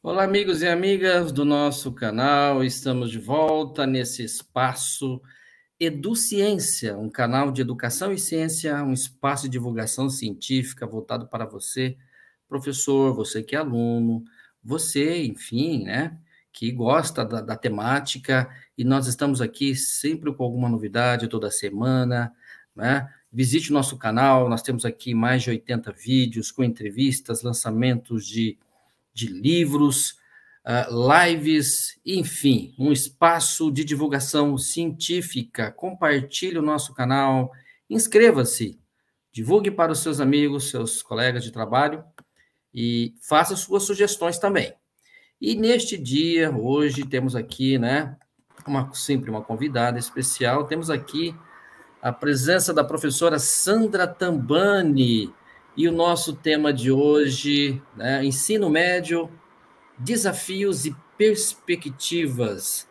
Olá, amigos e amigas do nosso canal. Estamos de volta nesse espaço EduCiência, um canal de educação e ciência, um espaço de divulgação científica voltado para você, professor, você que é aluno, você, enfim, né, que gosta da temática. E nós estamos aqui sempre com alguma novidade toda semana, né? Visite o nosso canal, nós temos aqui mais de 80 vídeos com entrevistas, lançamentos de livros, lives, enfim, um espaço de divulgação científica. Compartilhe o nosso canal, inscreva-se, divulgue para os seus amigos, seus colegas de trabalho e faça suas sugestões também. E neste dia, hoje, temos aqui, né, sempre uma convidada especial, temos aqui a presença da professora Sandra Tambani, e o nosso tema de hoje, né, ensino médio, desafios e perspectivas.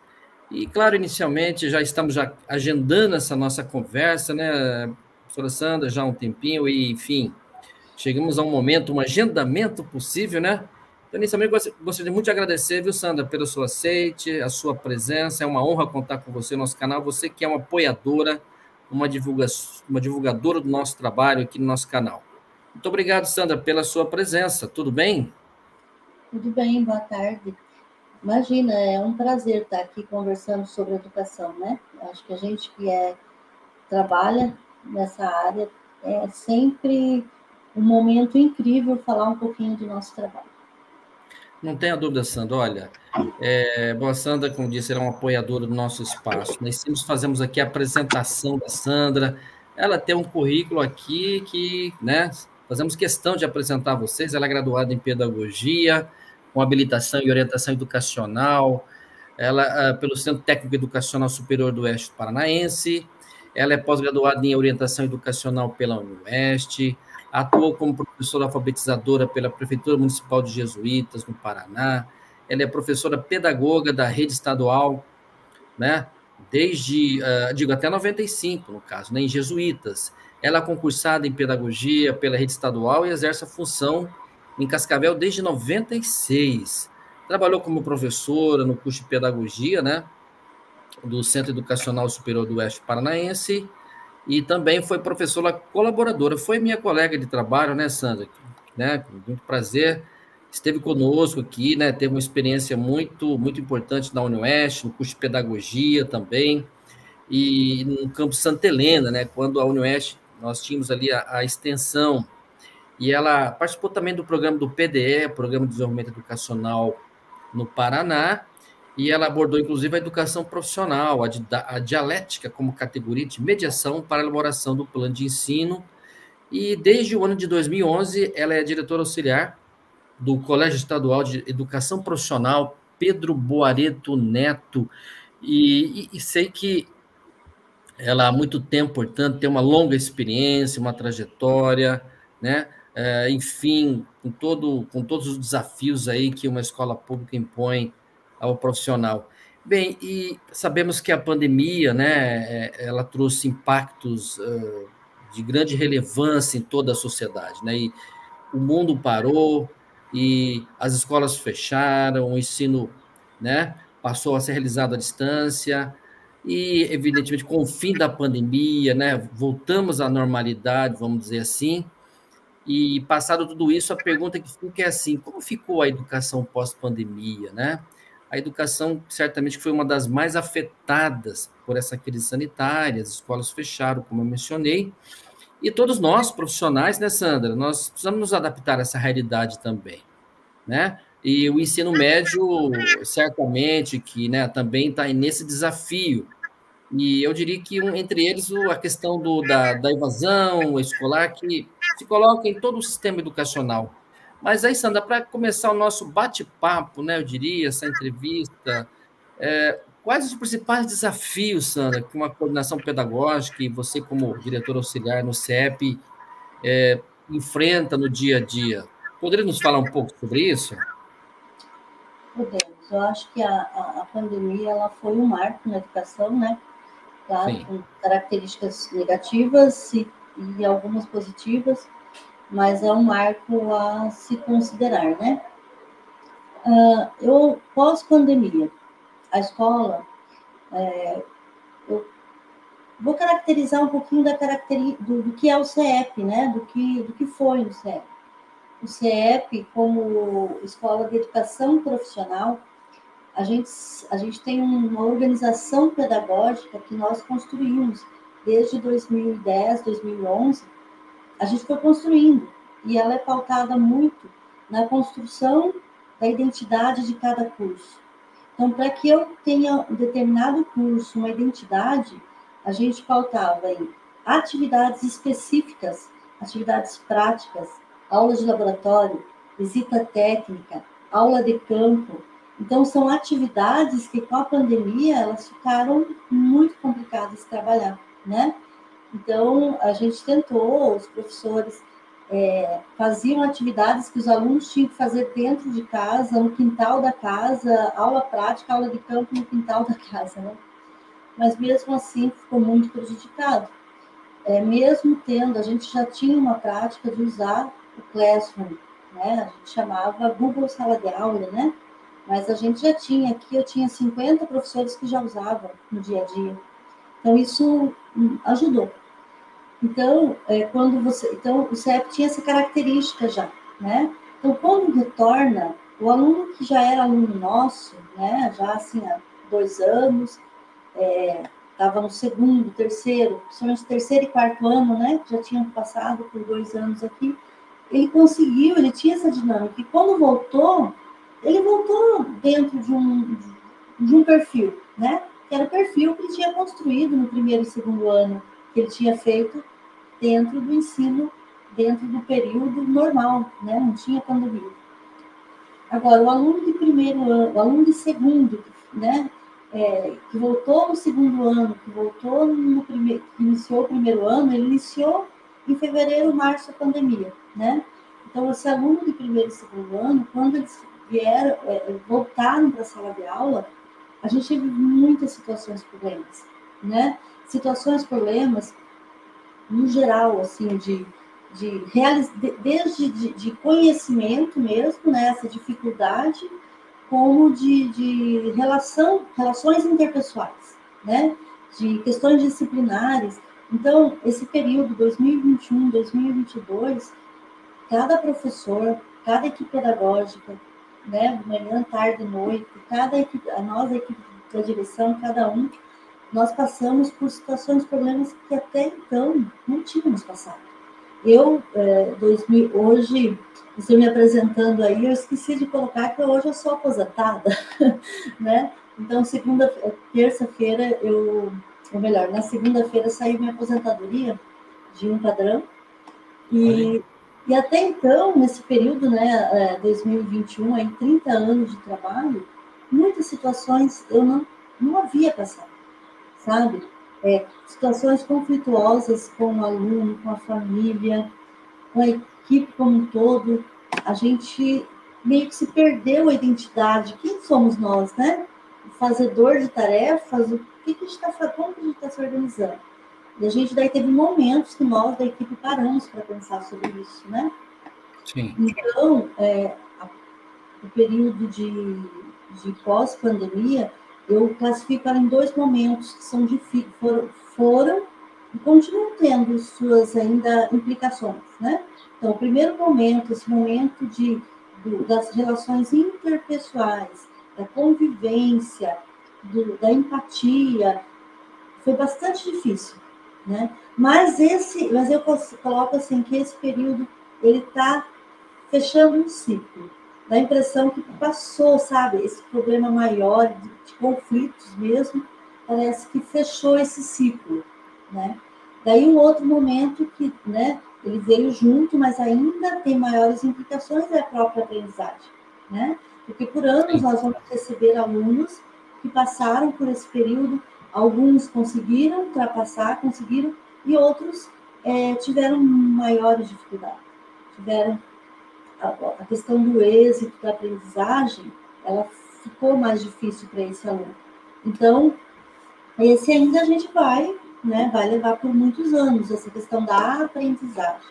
E, claro, inicialmente já estamos agendando essa nossa conversa, né, professora Sandra, já há um tempinho, e, enfim, chegamos a um momento, um agendamento possível, né? Então, inicialmente, gostaria muito de agradecer, viu, Sandra, pelo seu aceite, a sua presença. É uma honra contar com você no nosso canal. Você que é uma apoiadora, uma divulgadora do nosso trabalho aqui no nosso canal. Muito obrigado, Sandra, pela sua presença. Tudo bem? Tudo bem, boa tarde. Imagina, é um prazer estar aqui conversando sobre educação, né? Acho que a gente que trabalha nessa área é sempre um momento incrível falar um pouquinho do nosso trabalho. Não tenha dúvida, Sandra. Olha, bom, a Sandra, como disse, ela é uma apoiadora do nosso espaço. Nós sempre fazemos aqui a apresentação da Sandra. Ela tem um currículo aqui que, né, fazemos questão de apresentar a vocês. Ela é graduada em pedagogia, com habilitação e orientação educacional, ela pelo Centro Técnico Educacional Superior do Oeste Paranaense. Ela é pós-graduada em orientação educacional pela UniOeste, atuou como professora alfabetizadora pela Prefeitura Municipal de Jesuítas, no Paraná. Ela é professora pedagoga da rede estadual, né? Desde, digo, até 95, no caso, né? Em Jesuítas. Ela é concursada em pedagogia pela rede estadual e exerce a função em Cascavel desde 96. Trabalhou como professora no curso de pedagogia, né? Do Centro Educacional Superior do Oeste Paranaense, e também foi professora colaboradora. Foi minha colega de trabalho, né, Sandra? Né, com muito prazer. Esteve conosco aqui, né? Teve uma experiência muito importante na UniOeste, no curso de pedagogia também, e no campus Santa Helena, né? Quando a UniOeste, nós tínhamos ali a extensão, e ela participou também do programa do PDE, Programa de Desenvolvimento Educacional no Paraná, e ela abordou, inclusive, a educação profissional, a dialética como categoria de mediação para a elaboração do plano de ensino. E desde o ano de 2011, ela é diretora auxiliar do Colégio Estadual de Educação Profissional Pedro Boareto Neto. E sei que ela há muito tempo, portanto, tem uma longa experiência, uma trajetória, né? Enfim, com todos os desafios aí que uma escola pública impõe ao profissional. Bem, e sabemos que a pandemia, né, ela trouxe impactos de grande relevância em toda a sociedade, né? E o mundo parou e as escolas fecharam, o ensino, né, passou a ser realizado à distância. E, evidentemente, com o fim da pandemia, né, voltamos à normalidade, vamos dizer assim, e passado tudo isso, a pergunta que fica é assim, como ficou a educação pós-pandemia, né? A educação, certamente, foi uma das mais afetadas por essa crise sanitária, as escolas fecharam, como eu mencionei, e todos nós, profissionais, né, Sandra, nós precisamos nos adaptar a essa realidade também, né? E o ensino médio, certamente, que, né, também está nesse desafio, e eu diria que entre eles a questão da evasão escolar, que se coloca em todo o sistema educacional. Mas aí, Sandra, para começar o nosso bate-papo, né, eu diria, essa entrevista, quais os principais desafios, Sandra, que uma coordenação pedagógica e você, como diretor auxiliar no CEP, enfrenta no dia a dia? Poderia nos falar um pouco sobre isso? Podemos. Eu acho que a pandemia ela foi um marco na educação, né? Claro, Sim. com características negativas e algumas positivas, mas é um marco a se considerar, né? Eu, pós-pandemia, a escola, eu vou caracterizar um pouquinho do que é o CEP, né? Do que foi o CEP. O CEP, como Escola de Educação Profissional, a gente tem uma organização pedagógica que nós construímos desde 2010, 2011, a gente foi construindo, e ela é pautada muito na construção da identidade de cada curso. Então, para que eu tenha um determinado curso, uma identidade, a gente pautava em atividades específicas, atividades práticas, aulas de laboratório, visita técnica, aula de campo. Então, são atividades que, com a pandemia, elas ficaram muito complicadas de trabalhar, né? Então, a gente tentou, os professores faziam atividades que os alunos tinham que fazer dentro de casa, no quintal da casa, aula prática, aula de campo no quintal da casa, né? Mas mesmo assim ficou muito prejudicado. Mesmo tendo, a gente já tinha uma prática de usar o Classroom, né? A gente chamava Google Sala de Aula, né? Mas a gente já tinha aqui, eu tinha 50 professores que já usavam no dia a dia. Então, isso ajudou. Então, então, o CEP tinha essa característica já, né? Então, quando retorna, o aluno que já era aluno nosso, né, já assim, há 2 anos, estava no segundo, terceiro, principalmente terceiro e quarto ano, né, já tinham passado por 2 anos aqui, ele tinha essa dinâmica, e quando voltou, ele voltou dentro de um perfil, né, que era o perfil que ele tinha construído no primeiro e segundo ano, que ele tinha feito dentro do ensino, dentro do período normal, né? Não tinha pandemia. Agora, o aluno de primeiro ano, o aluno de segundo, né? Que voltou no segundo ano, que voltou no primeiro, que iniciou o primeiro ano, ele iniciou em fevereiro, março, a pandemia, né? Então, esse aluno de primeiro e segundo ano, quando eles voltaram para a sala de aula, a gente teve muitas situações problemas, né? Situações problemas no geral, assim, desde de conhecimento mesmo, né, essa dificuldade, como de relações interpessoais, né, de questões disciplinares. Então, esse período 2021, 2022, cada professor, cada equipe pedagógica, né, manhã, tarde, noite, a equipe da direção, cada um, nós passamos por situações, problemas que até então não tínhamos passado. Hoje, você me apresentando aí, eu esqueci de colocar que hoje eu sou aposentada, né? Então, terça-feira, ou melhor, na segunda-feira saiu minha aposentadoria de um padrão, e até então, nesse período, né, 2021, aí 30 anos de trabalho, muitas situações eu não havia passado, sabe? Situações conflituosas com o aluno, com a família, com a equipe como um todo, a gente meio que se perdeu a identidade. Quem somos nós, né? O fazedor de tarefas, o que a gente está fazendo, como a gente está se organizando? E a gente daí teve momentos que nós da equipe paramos para pensar sobre isso, né? Sim. Então, o período de pós-pandemia, eu classifico ela em 2 momentos que são foram e continuam tendo suas ainda implicações, né? Então, o primeiro momento, esse momento das relações interpessoais, da convivência, da empatia, foi bastante difícil, né? Mas eu coloco assim que esse período ele está fechando um ciclo. Dá a impressão que passou, sabe, esse problema maior de conflitos mesmo, parece que fechou esse ciclo, né? Daí um outro momento que, né, ele veio junto, mas ainda tem maiores implicações, é a própria aprendizagem, né? Porque por anos nós vamos receber alunos que passaram por esse período, alguns conseguiram ultrapassar, e outros tiveram maiores dificuldades, tiveram a questão do êxito da aprendizagem, ela ficou mais difícil para esse aluno. Então, esse ainda a gente vai levar por muitos anos, essa questão da aprendizagem.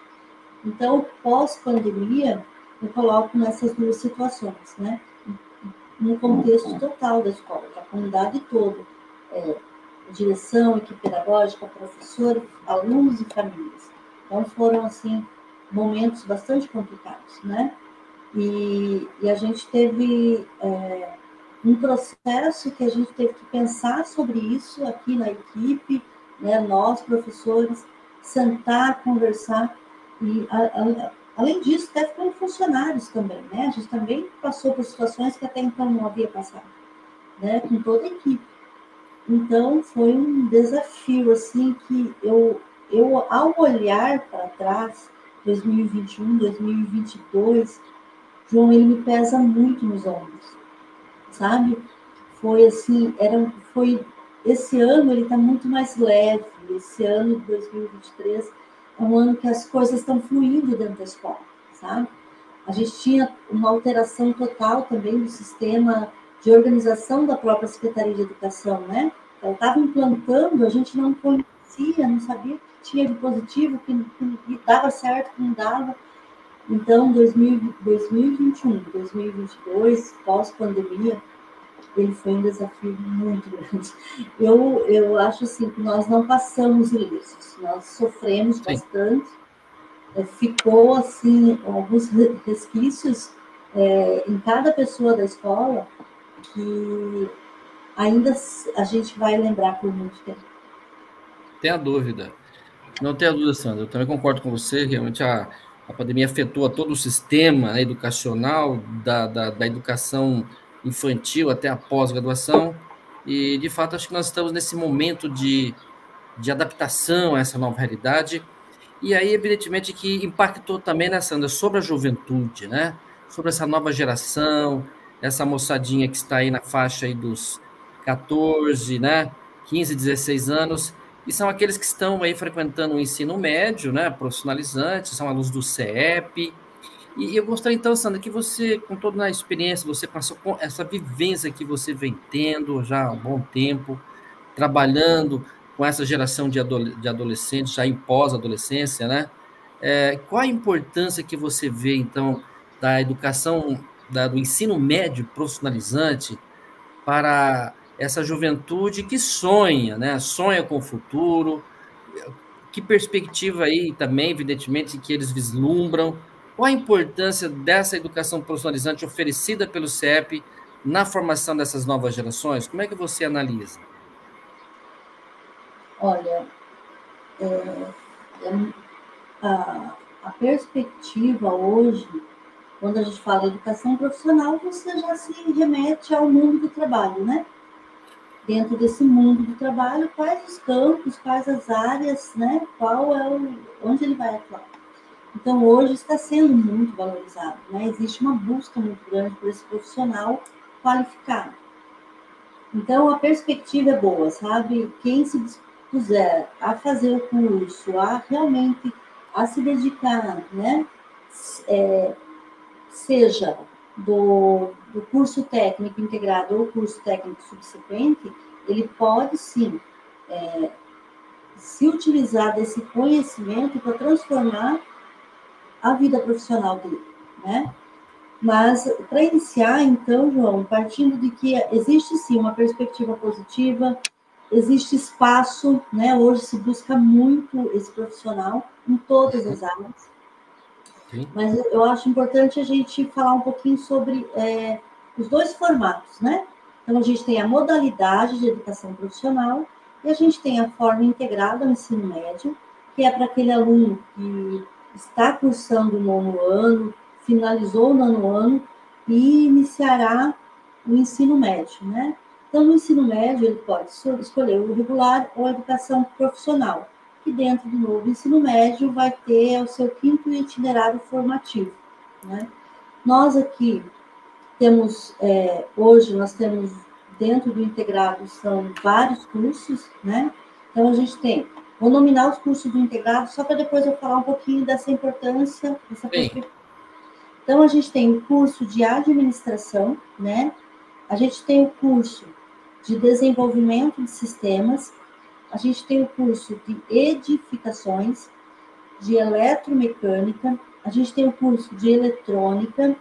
Então, pós-pandemia, eu coloco nessas 2 situações, né? no contexto total da escola, da comunidade toda, direção, equipe pedagógica, professor, alunos e famílias. Então, foram, assim, momentos bastante complicados, né? E a gente teve um processo que a gente teve que pensar sobre isso aqui na equipe, né? Nós, professores, sentar, conversar, e, além disso, até como funcionários também, né? A gente também passou por situações que até então não havia passado, né? Com toda a equipe. Então, foi um desafio, assim, que eu ao olhar para trás, 2021, 2022, João, ele me pesa muito nos ombros, sabe? Foi assim, esse ano ele está muito mais leve, esse ano de 2023 é um ano que as coisas estão fluindo dentro da escola, sabe? A gente tinha uma alteração total também do sistema de organização da própria Secretaria de Educação, né? Ela estava implantando, a gente não conhecia, não sabia o que tinha de positivo, que dava certo, que não dava. Então, 2021, 2022, pós-pandemia, ele foi um desafio muito grande. Eu acho assim que nós não passamos ilesos, nós sofremos Sim. bastante, ficou assim alguns resquícios em cada pessoa da escola que ainda a gente vai lembrar por muito tempo. Tenha dúvida. Não tenha dúvida, Sandra. Eu também concordo com você. Realmente a pandemia afetou a todo o sistema, né, educacional, da educação infantil até a pós-graduação. E, de fato, acho que nós estamos nesse momento de adaptação a essa nova realidade. E aí, evidentemente, que impactou também, né, Sandra, sobre a juventude, né? Sobre essa nova geração, essa moçadinha que está aí na faixa aí dos 14, né? 15, 16 anos, e são aqueles que estão aí frequentando o ensino médio, né? Profissionalizantes, são alunos do CEP. E eu gostaria, então, Sandra, que você, com toda a experiência, você passou com essa vivência que você vem tendo já há um bom tempo, trabalhando com essa geração de adolescentes, já em pós-adolescência, né? Qual a importância que você vê, então, da educação, do ensino médio profissionalizante para essa juventude que sonha, né? Sonha com o futuro, que perspectiva aí também, evidentemente, que eles vislumbram? Qual a importância dessa educação profissionalizante oferecida pelo CEP na formação dessas novas gerações? Como é que você analisa? Olha, a perspectiva hoje, quando a gente fala educação profissional, você já se remete ao mundo do trabalho, né? Dentro desse mundo do trabalho, quais os campos, quais as áreas, né? Onde ele vai atuar. Então, hoje está sendo muito valorizado, né? Existe uma busca muito grande por esse profissional qualificado. Então, a perspectiva é boa, sabe? Quem se dispuser a fazer o curso, a realmente a se dedicar, né? Seja do curso técnico integrado ou curso técnico subsequente, ele pode, sim, se utilizar desse conhecimento para transformar a vida profissional dele, né? Mas, para iniciar, então, João, partindo de que existe, sim, uma perspectiva positiva, existe espaço, né? Hoje se busca muito esse profissional em todas as áreas, Sim. mas eu acho importante a gente falar um pouquinho sobre os dois formatos, né? Então, a gente tem a modalidade de educação profissional e a gente tem a forma integrada no ensino médio, que é para aquele aluno que está cursando o nono ano, finalizou o nono ano e iniciará o ensino médio, né? Então, no ensino médio, ele pode escolher o regular ou a educação profissional, que dentro do novo ensino médio vai ter o seu quinto itinerário formativo, né? Nós aqui temos, hoje nós temos dentro do integrado são vários cursos, né? Então a gente tem, vou nominar os cursos do integrado só para depois eu falar um pouquinho dessa importância, dessa perspectiva. Então a gente tem o curso de administração, né? A gente tem o curso de desenvolvimento de sistemas, a gente tem o curso de edificações, de eletromecânica, a gente tem o curso de eletrônica,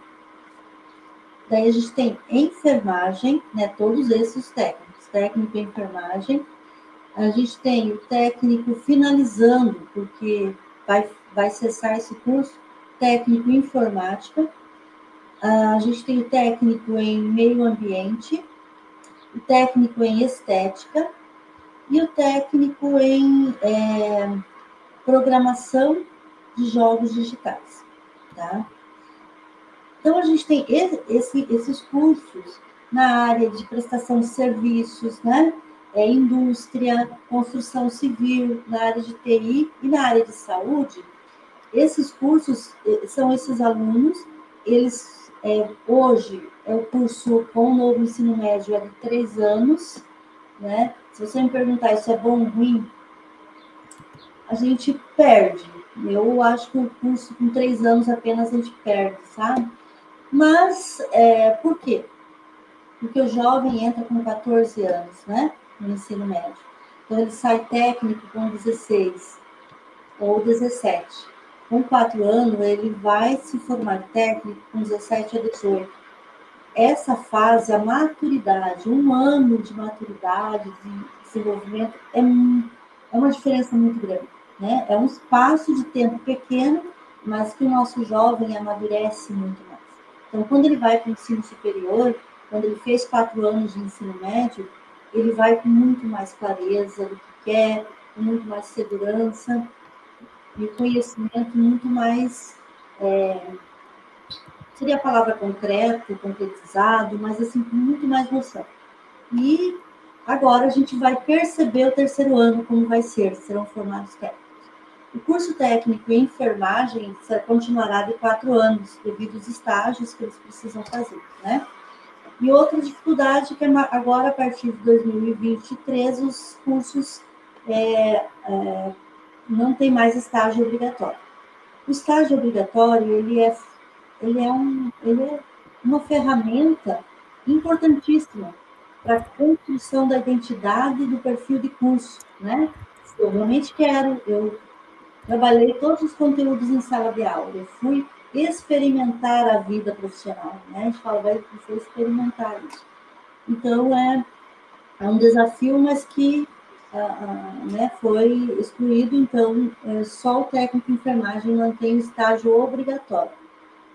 Daí a gente tem enfermagem, né? Todos esses técnicos, técnico em enfermagem. A gente tem o técnico finalizando, porque vai cessar esse curso, técnico em informática. A gente tem o técnico em meio ambiente, o técnico em estética e o técnico em programação de jogos digitais, tá? Então, a gente tem esses cursos na área de prestação de serviços, né? Indústria, construção civil, na área de TI e na área de saúde. Esses cursos são esses alunos, eles, hoje, o curso com o novo ensino médio é de 3 anos, né? Se você me perguntar isso é bom ou ruim, a gente perde. Eu acho que o curso com 3 anos apenas a gente perde, sabe? Mas, por quê? Porque o jovem entra com 14 anos, né? No ensino médio. Então, ele sai técnico com 16 ou 17. Com 4 anos, ele vai se formar técnico com 17 a 18. Essa fase, a maturidade, 1 ano de maturidade, de desenvolvimento, é uma diferença muito grande, né? É um espaço de tempo pequeno, mas que o nosso jovem amadurece muito mais. Então, quando ele vai para o ensino superior, quando ele fez 4 anos de ensino médio, ele vai com muito mais clareza do que quer, com muito mais segurança e conhecimento muito mais, seria a palavra concreto, concretizado, mas assim, com muito mais noção. E agora a gente vai perceber o terceiro ano como vai ser, serão formados técnicos. O curso técnico em enfermagem continuará de 4 anos, devido aos estágios que eles precisam fazer, né? E outra dificuldade que agora, a partir de 2023, os cursos não tem mais estágio obrigatório. O estágio obrigatório, ele é uma ferramenta importantíssima para a construção da identidade do perfil de curso, né? Eu realmente quero, eu trabalhei todos os conteúdos em sala de aula, eu fui experimentar a vida profissional, né? A gente fala, vai experimentar isso. Então, é um desafio, mas que né, foi excluído, então, só o técnico de enfermagem mantém o estágio obrigatório.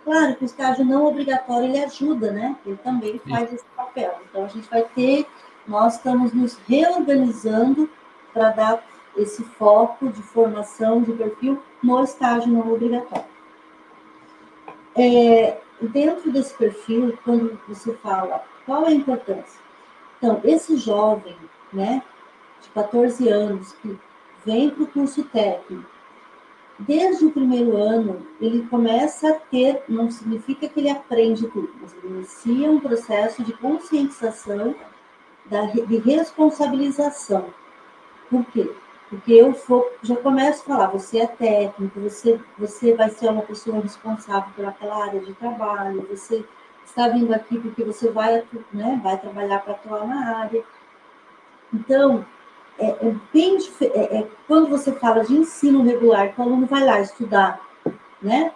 Claro que o estágio não obrigatório, ele ajuda, né? Ele também faz esse papel. Então, a gente vai ter, nós estamos nos reorganizando para dar esse foco de formação de perfil no estágio não obrigatório. Dentro desse perfil, quando você fala, qual é a importância? Então, esse jovem, né, de 14 anos, que vem para o curso técnico, desde o primeiro ano, ele começa a ter, não significa que ele aprende tudo, mas ele inicia um processo de conscientização, de responsabilização. Por quê? Porque eu já começo a falar, você é técnico, você vai ser uma pessoa responsável por aquela área de trabalho, você está vindo aqui porque você vai trabalhar para atuar na área. Então, bem diferente. Quando você fala de ensino regular, que o aluno vai lá estudar, né,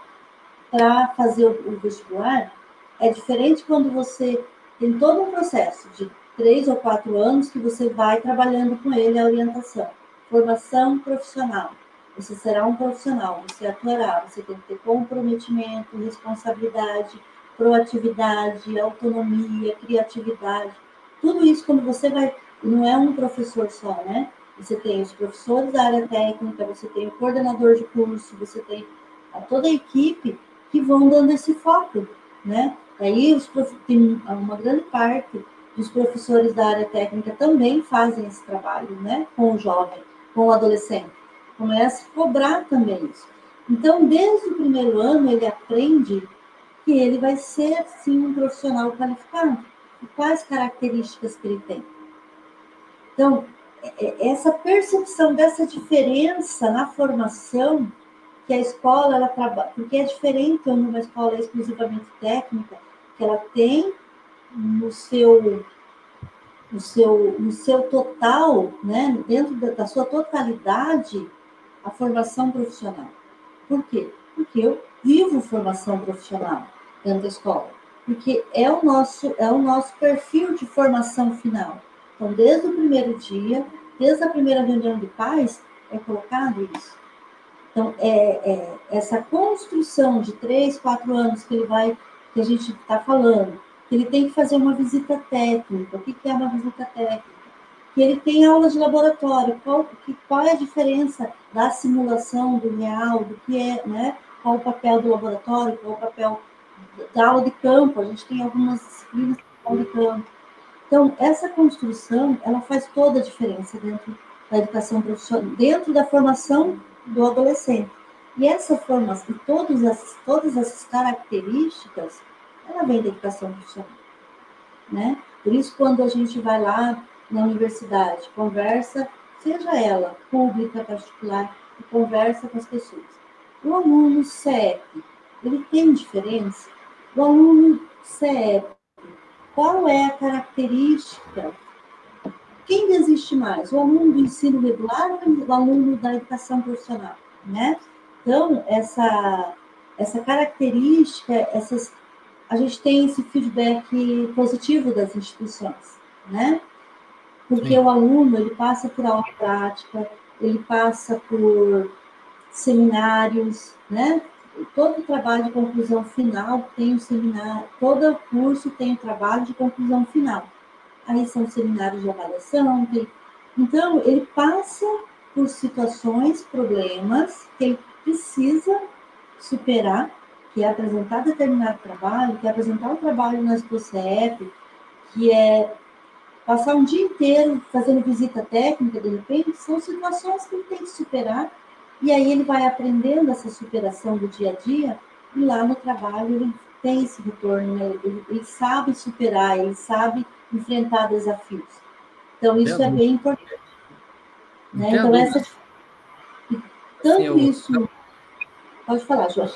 para fazer o vestibular, é diferente quando você tem todo um processo de 3 ou 4 anos que você vai trabalhando com ele a orientação. Formação profissional. Você será um profissional, você atuará, você tem que ter comprometimento, responsabilidade, proatividade, autonomia, criatividade. Tudo isso, quando você vai, não é um professor só, né? Você tem os professores da área técnica, você tem o coordenador de curso, você tem toda a equipe que vão dando esse foco, né? Aí tem uma grande parte dos professores da área técnica também fazem esse trabalho, né? Com o jovem, com o adolescente. Começa a cobrar também isso. Então, desde o primeiro ano, ele aprende que ele vai ser, sim, um profissional qualificado. E quais características que ele tem. Então, essa percepção dessa diferença na formação que a escola, ela trabalha, porque é diferente numa escola exclusivamente técnica, que ela tem no seu total, né, dentro da sua totalidade, a formação profissional. Por quê? Porque eu vivo formação profissional dentro da escola. porque é o nosso perfil de formação final. Então, desde o primeiro dia, desde a primeira reunião de pais, é colocado isso. Então, essa construção de 3, 4 anos que a gente está falando, que ele tem que fazer uma visita técnica. O que é uma visita técnica? Que ele tem aulas de laboratório. Qual é a diferença da simulação, do real, do que é, né? Qual o papel do laboratório, qual o papel da aula de campo? A gente tem algumas disciplinas de aula de campo. Então, essa construção, ela faz toda a diferença dentro da educação profissional, dentro da formação do adolescente. E essa formação, todas essas características, ela vem da educação profissional, né? Por isso, quando a gente vai lá na universidade, conversa, seja ela pública, particular, e conversa com as pessoas. O aluno CEP, ele tem diferença? O aluno CEP, qual é a característica? Quem existe mais? O aluno do ensino regular ou o aluno da educação profissional, né? Então, essa característica, a gente tem esse feedback positivo das instituições, né? Porque Sim. O aluno, ele passa por aula prática, ele passa por seminários, né? Todo trabalho de conclusão final tem um seminário, todo curso tem um trabalho de conclusão final. Aí são seminários de avaliação. Então, ele passa por situações, problemas que ele precisa superar, que é apresentar determinado trabalho, que é apresentar um trabalho na SPOCEP, que é passar um dia inteiro fazendo visita técnica, de repente, são situações que ele tem que superar, e aí ele vai aprendendo essa superação do dia a dia, e lá no trabalho ele tem esse retorno, né? Ele sabe superar, ele sabe enfrentar desafios. Então, isso é bem importante. Né? Então, tanto isso... Pode falar, João.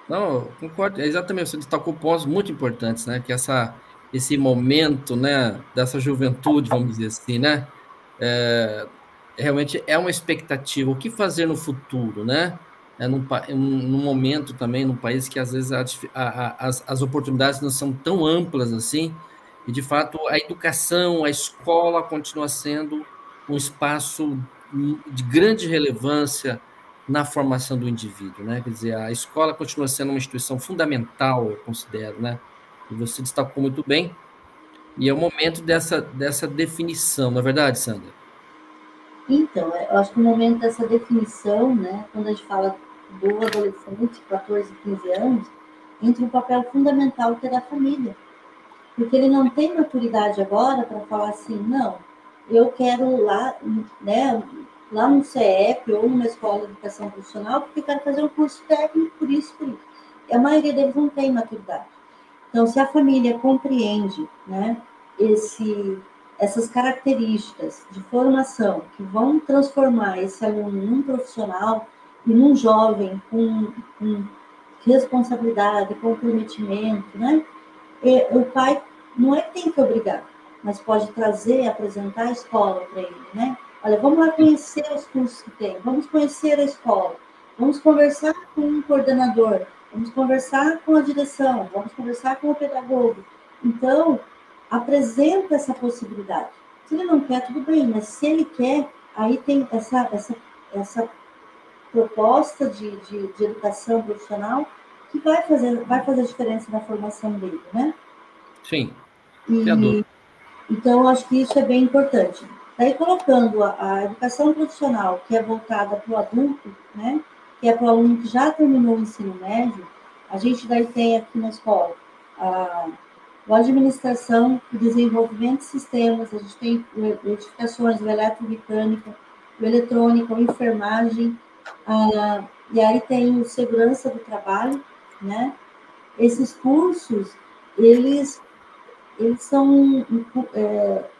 Não, concordo, exatamente, você destacou pontos muito importantes, né? Que esse momento, né, dessa juventude, vamos dizer assim, né? Realmente é uma expectativa. O que fazer no futuro, né? Num momento também, num país que às vezes as oportunidades não são tão amplas assim, e de fato a educação, a escola continua sendo um espaço de grande relevância na formação do indivíduo, né? Quer dizer, a escola continua sendo uma instituição fundamental, eu considero, né? E você destacou muito bem, e é o momento dessa definição, não é verdade, Sandra? Então, eu acho que o momento dessa definição, né, quando a gente fala do adolescente, 14, 15 anos, entra um papel fundamental que é da família. Porque ele não tem maturidade agora para falar assim, não, eu quero lá, né, lá no CEP ou numa escola de educação profissional, porque eu quero fazer um curso técnico, por isso, por isso. E a maioria deles não tem maturidade. Então, se a família compreende, né, essas características de formação que vão transformar esse aluno num profissional e num jovem com responsabilidade, comprometimento, né? E o pai não é que tem que obrigar, mas pode trazer, apresentar a escola para ele, né? Olha, vamos lá conhecer os cursos que tem, vamos conhecer a escola, vamos conversar com um coordenador, vamos conversar com a direção, vamos conversar com o pedagogo. Então, apresenta essa possibilidade. Se ele não quer, tudo bem, mas se ele quer, aí tem essa proposta de educação profissional que vai fazer diferença na formação dele, né? Sim. Então, eu acho que isso é bem importante. Daí, colocando a educação profissional, que é voltada para o adulto, né? Que é para o aluno que já terminou o ensino médio, a gente daí tem aqui na escola a administração e desenvolvimento de sistemas, a gente tem edificações, o eletromecânica, o eletrônica, a enfermagem, e aí tem o segurança do trabalho, né? Esses cursos, eles são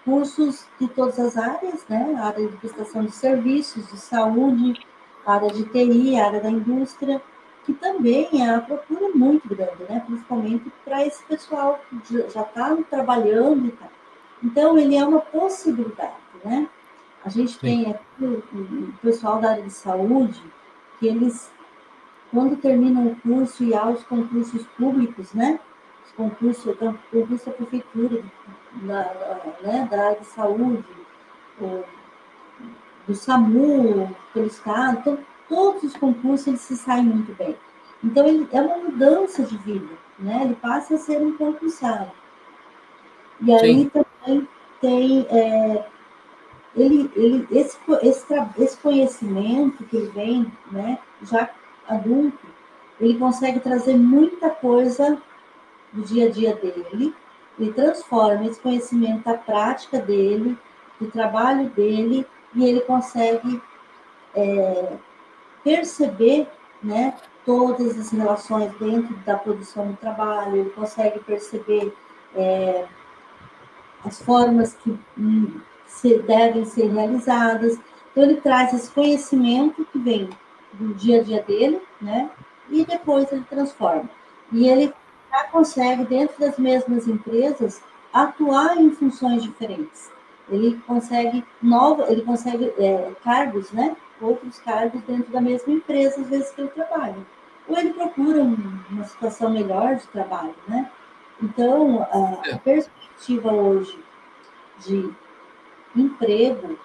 cursos de todas as áreas, né? A área de prestação de serviços, de saúde, a área de TI, a área da indústria, que também a procura muito grande, né? Principalmente para esse pessoal que já está trabalhando e tal. Então, ele é uma possibilidade, né? A gente tem aqui o pessoal da área de saúde, que eles, quando terminam o curso e aos concursos públicos, né? os concursos, o concurso da prefeitura, né, da área de saúde, do SAMU, pelo Estado, então, todos os concursos eles se saem muito bem. Então, ele é uma mudança de vida, né? Ele passa a ser um concursado. E aí Sim. também tem esse conhecimento que ele vem, né, já adulto, ele consegue trazer muita coisa do dia a dia dele, ele transforma esse conhecimento da prática dele, do trabalho dele, e ele consegue perceber, né, todas as relações dentro da produção do trabalho, ele consegue perceber as formas que devem ser realizadas. Então, ele traz esse conhecimento que vem do dia a dia dele, né? E depois ele transforma. E ele já consegue, dentro das mesmas empresas, atuar em funções diferentes. Ele consegue cargos, né? Outros cargos dentro da mesma empresa, às vezes que ele trabalha. Ou ele procura uma situação melhor de trabalho, né? Então, a perspectiva hoje de emprego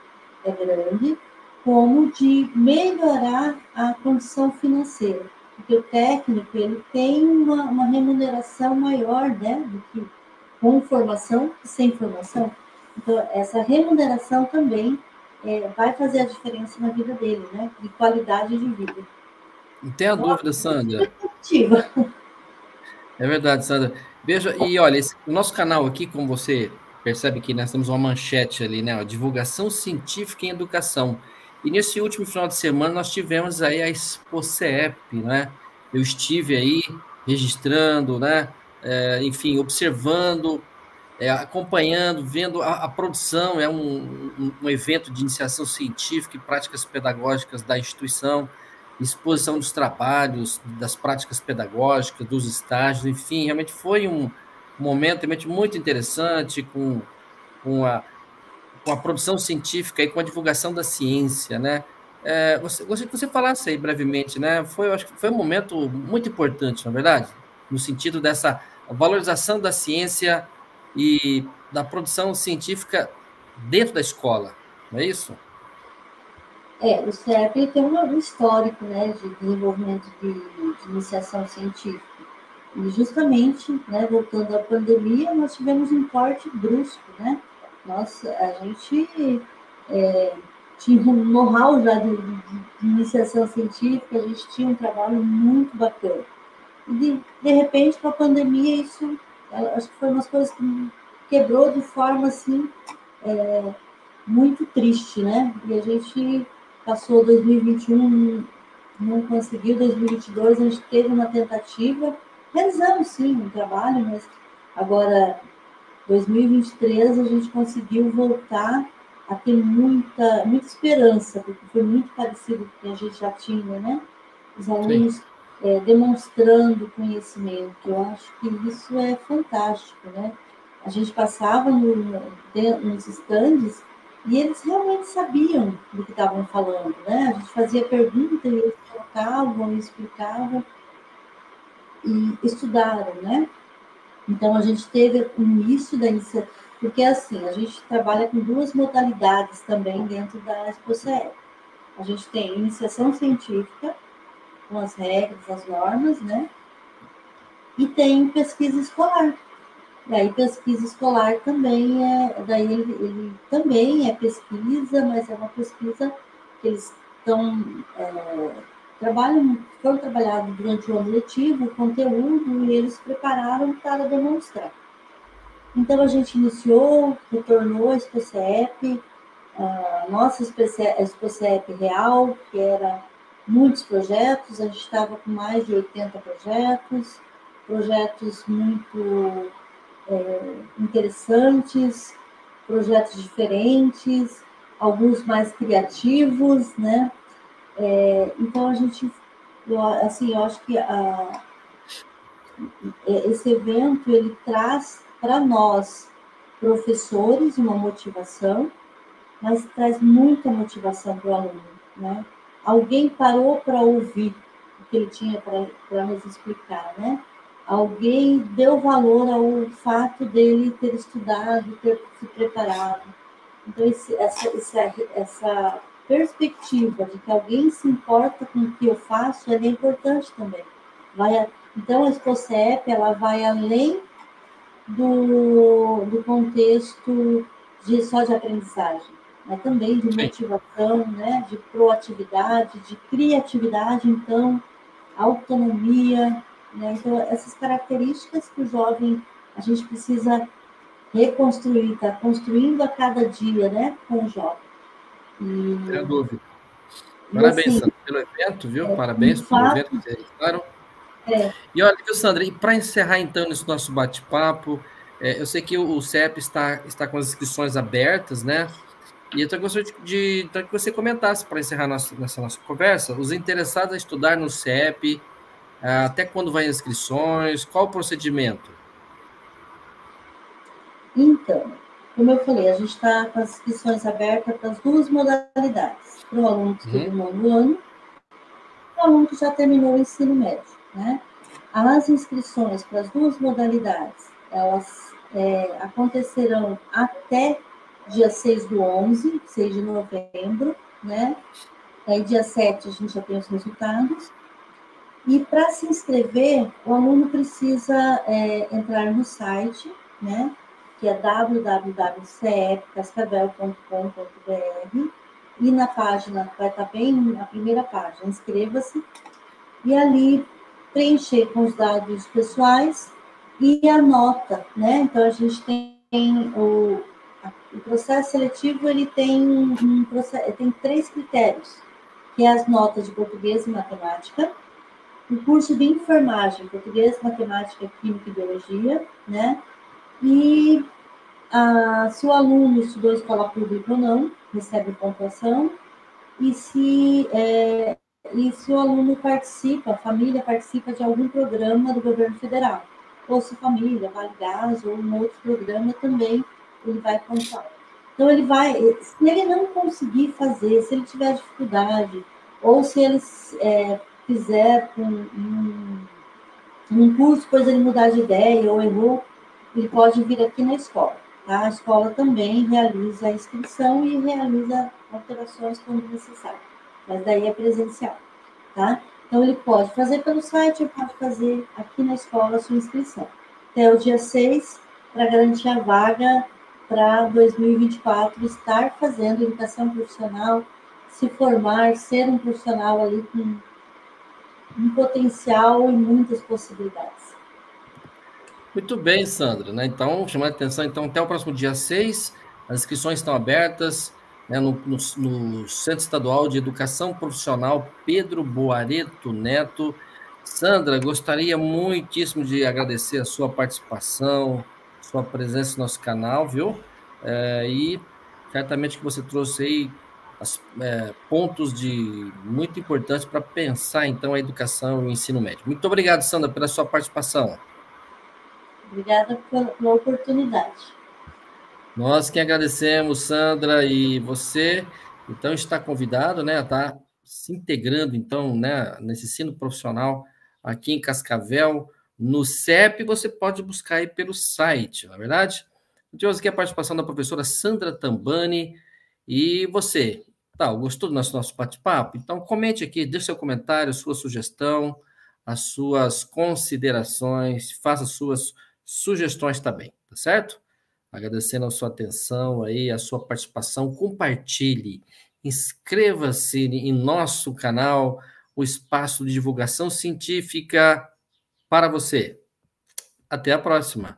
é grande, como de melhorar a condição financeira. Porque o técnico ele tem uma remuneração maior, né, do que com formação e sem formação. Então, essa remuneração também vai fazer a diferença na vida dele, né, de qualidade de vida. Não tenha Então, dúvida, é Sandra. positiva. É verdade, Sandra. Veja, e olha, o nosso canal aqui, como você percebe que nós temos uma manchete ali, né? Ó, divulgação científica em educação. E nesse último final de semana nós tivemos aí a ExpoCEP, né? Eu estive aí registrando, né? Enfim, observando, acompanhando, vendo a produção, é um evento de iniciação científica e práticas pedagógicas da instituição, exposição dos trabalhos, das práticas pedagógicas, dos estágios, enfim, realmente foi um momento realmente muito interessante com a, com a produção científica e com a divulgação da ciência, né? Gostaria que você falasse aí brevemente, né? Acho que foi um momento muito importante, na verdade, no sentido dessa valorização da ciência e da produção científica dentro da escola, não é isso? O CEP tem um histórico, né, de desenvolvimento de iniciação científica. E justamente, né, voltando à pandemia, nós tivemos um corte brusco, né? A gente tinha um know-how já de iniciação científica, a gente tinha um trabalho muito bacana. E, de repente, com a pandemia, isso, acho que foi umas coisas que quebrou de forma, assim, muito triste, né? E a gente passou 2021, não conseguiu, 2022 a gente teve uma tentativa, realizamos sim um trabalho, mas agora 2023 a gente conseguiu voltar a ter muita esperança, porque foi muito parecido com o que a gente já tinha, né? Os Sim. alunos demonstrando conhecimento, eu acho que isso é fantástico, né? A gente passava nos estandes e eles realmente sabiam do que estavam falando, né? A gente fazia pergunta e eles colocavam, explicavam e estudaram, né? Então, a gente teve o início da iniciativa, porque assim, a gente trabalha com duas modalidades também dentro da ExpoCE. A gente tem iniciação científica, com as regras, as normas, né? E tem pesquisa escolar. E aí, pesquisa escolar também daí ele também é pesquisa, mas é uma pesquisa que eles foram trabalhados durante o ano letivo, o conteúdo, e eles prepararam para demonstrar. Então, a gente iniciou, retornou a ExpoCEP, a nossa ExpoCEP real, que era muitos projetos, a gente estava com mais de 80 projetos muito interessantes, projetos diferentes, alguns mais criativos, né? Então, eu acho que esse evento, ele traz para nós, professores, uma motivação, mas traz muita motivação para o aluno, né? Alguém parou para ouvir o que ele tinha para nos explicar, né? alguém deu valor ao fato dele ter estudado, ter se preparado. Então, essa perspectiva de que alguém se importa com o que eu faço é importante também. Então, a ExpoCEP, ela vai além do contexto só de aprendizagem, mas também de motivação, né, de proatividade, de criatividade, então, autonomia, né? Então, essas características que o jovem, a gente precisa reconstruir, está construindo a cada dia, né, com o jovem. Sem dúvida. E Parabéns, assim, Sandra, pelo evento, viu? Parabéns pelo evento que vocês realizaram. E olha, viu, Sandra, e para encerrar então esse nosso bate-papo, eu sei que o CEP está com as inscrições abertas, né? E eu gostaria então, que você comentasse, para encerrar nessa nossa conversa, os interessados a estudar no CEP, até quando vai as inscrições, qual o procedimento? Então, como eu falei, a gente está com as inscrições abertas para as duas modalidades, para o aluno que estuda no nono ano, e o aluno que já terminou o ensino médio, né? As inscrições para as duas modalidades, elas acontecerão até dia 6/11, 6 de novembro, né? Aí, dia 7, a gente já tem os resultados. E para se inscrever, o aluno precisa entrar no site, né? Que é www.cepcascavel.com.br, e na página, vai estar bem na primeira página, inscreva-se, e ali preencher com os dados pessoais e a nota, né? Então, a gente tem o processo seletivo, ele tem, tem 3 critérios, que é as notas de português e matemática, o curso de enfermagem, português, matemática, química e biologia, né? E se o aluno estudou escola pública ou não, recebe pontuação, e se o aluno participa, a família participa de algum programa do governo federal, Bolsa Família, Vale Gás ou um outro programa também, ele vai pontuar. Então, ele vai, se ele não conseguir fazer, se ele tiver dificuldade, ou se ele fizer um curso, depois ele mudar de ideia ou errou, ele pode vir aqui na escola. Tá? A escola também realiza a inscrição e realiza alterações quando necessário, mas daí é presencial. Tá? Então, ele pode fazer pelo site, ou pode fazer aqui na escola a sua inscrição. Até o dia 6, para garantir a vaga para 2024, estar fazendo educação profissional, se formar, ser um profissional ali com um potencial e muitas possibilidades. Muito bem, Sandra, né? Então, chamar a atenção, então, até o próximo dia 6, as inscrições estão abertas, né, no Centro Estadual de Educação Profissional Pedro Boareto Neto. Sandra, gostaria muitíssimo de agradecer a sua participação, sua presença no nosso canal, viu? E certamente que você trouxe aí pontos muito importantes para pensar, então, a educação e o ensino médio. Muito obrigado, Sandra, pela sua participação. Obrigada pela oportunidade. Nós que agradecemos, Sandra, e você, então, está convidado, né, a estar se integrando, então, né, nesse ensino profissional aqui em Cascavel, no CEP, você pode buscar aí pelo site, não é verdade? Tivemos aqui a participação da professora Sandra Tambani, e você, gostou do nosso bate-papo? Então, comente aqui, deixe seu comentário, sua sugestão, as suas considerações, faça suas sugestões também, tá certo? Agradecendo a sua atenção aí, a sua participação, compartilhe, inscreva-se em nosso canal, o espaço de divulgação científica para você. Até a próxima.